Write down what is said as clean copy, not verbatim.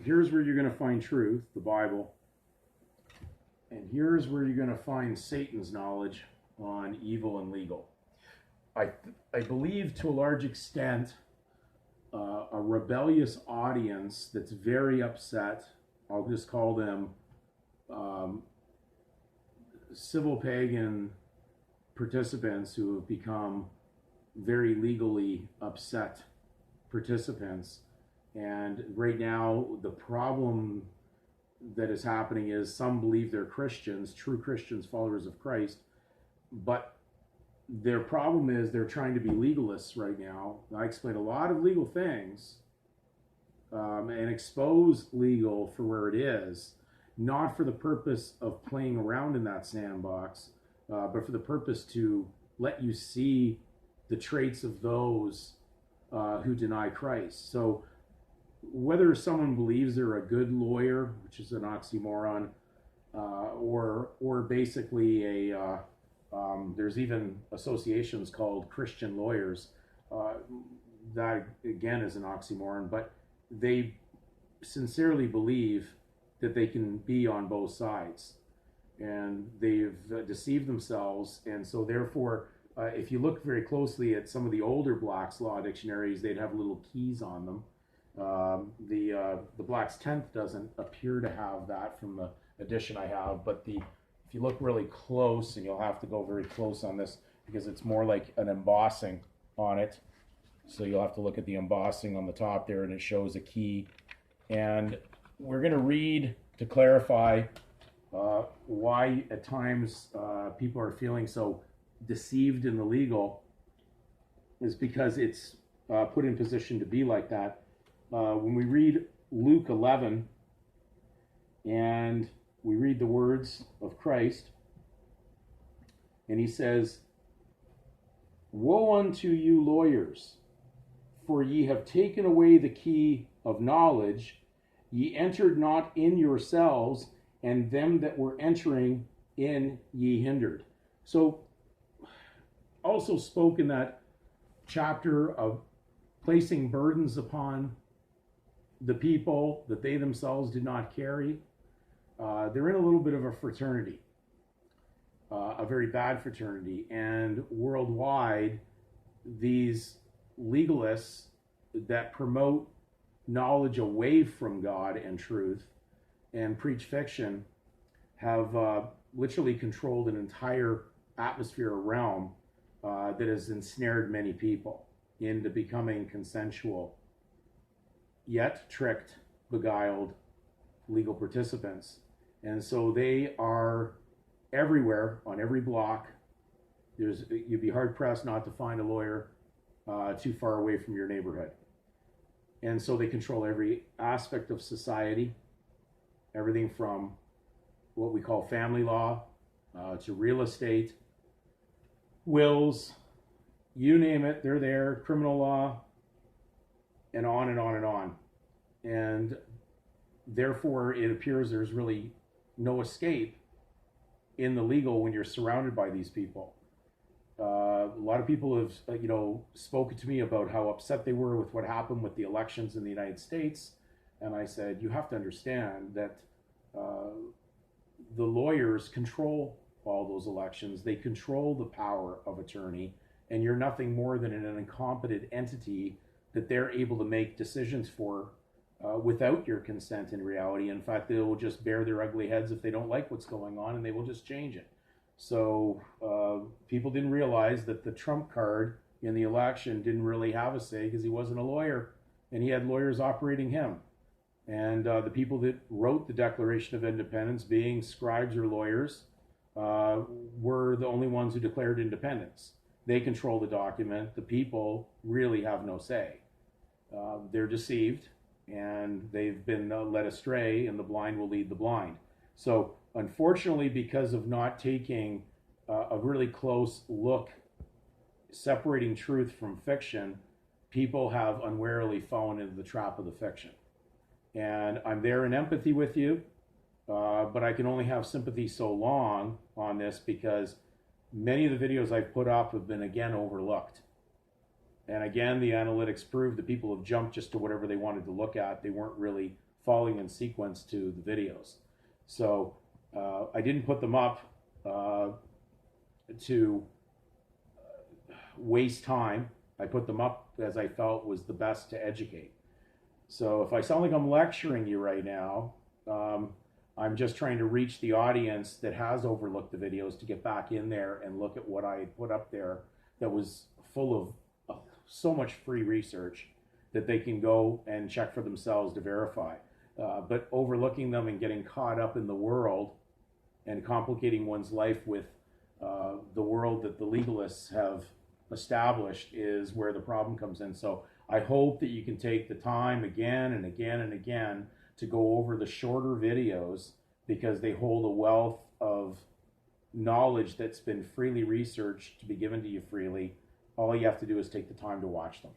here's where you're going to find truth, the Bible, and here's where you're going to find Satan's knowledge on evil and legal. I believe to a large extent a rebellious audience that's very upset. I'll just call them um, civil pagan participants who have become very legally upset participants. And right now, the problem that is happening is some believe they're Christians, true Christians, followers of Christ, but their problem is they're trying to be legalists right now. I explain a lot of legal things and expose legal for where it is, not for the purpose of playing around in that sandbox, but for the purpose to let you see the traits of those who deny Christ. So whether someone believes they're a good lawyer, which is an oxymoron, or basically there's even associations called Christian lawyers. That again is an oxymoron, but they sincerely believe that they can be on both sides, and they've deceived themselves. And so therefore, if you look very closely at some of the older Black's Law dictionaries, they'd have little keys on them. The Black's 10th doesn't appear to have that from the edition I have, but if you look really close, and you'll have to go very close on this because it's more like an embossing on it. So you'll have to look at the embossing on the top there, and it shows a key. And we're going to read to clarify why at times people are feeling so deceived in the legal is because it's put in position to be like that. When we read Luke 11 and we read the words of Christ, and he says, "Woe unto you lawyers, for ye have taken away the key of knowledge. Ye entered not in yourselves, and them that were entering in ye hindered." So also spoke in that chapter of placing burdens upon the people that they themselves did not carry. They're in a little bit of a fraternity, a very bad fraternity. And worldwide, these legalists that promote knowledge away from God and truth and preach fiction have literally controlled an entire atmosphere or realm that has ensnared many people into becoming consensual, yet tricked, beguiled legal participants. And so they are everywhere on every block. You'd be hard pressed not to find a lawyer too far away from your neighborhood. And so they control every aspect of society, everything from what we call family law to real estate, wills, you name it, they're there, criminal law, and on and on and on. And therefore, it appears there's really no escape in the legal when you're surrounded by these people. A lot of people have, spoken to me about how upset they were with what happened with the elections in the United States, and I said, you have to understand that the lawyers control all those elections. They control the power of attorney, and you're nothing more than an incompetent entity that they're able to make decisions for without your consent in reality. In fact, they will just bear their ugly heads if they don't like what's going on, and they will just change it. So people didn't realize that the trump card in the election didn't really have a say because he wasn't a lawyer, and he had lawyers operating him. And the people that wrote the Declaration of Independence, being scribes or lawyers, were the only ones who declared independence. They control the document. The people really have no say. They're deceived, and they've been led astray, and the blind will lead the blind. So unfortunately, because of not taking a really close look, separating truth from fiction, people have unwarily fallen into the trap of the fiction. And I'm there in empathy with you, but I can only have sympathy so long on this because many of the videos I've put up have been, again, overlooked. And again, the analytics prove that people have jumped just to whatever they wanted to look at. They weren't really falling in sequence to the videos. So I didn't put them up to waste time. I put them up as I felt was the best to educate. So if I sound like I'm lecturing you right now, I'm just trying to reach the audience that has overlooked the videos to get back in there and look at what I put up there that was full of so much free research that they can go and check for themselves to verify. But overlooking them and getting caught up in the world and complicating one's life with the world that the legalists have established is where the problem comes in. So I hope that you can take the time again and again and again to go over the shorter videos, because they hold a wealth of knowledge that's been freely researched to be given to you freely. All you have to do is take the time to watch them.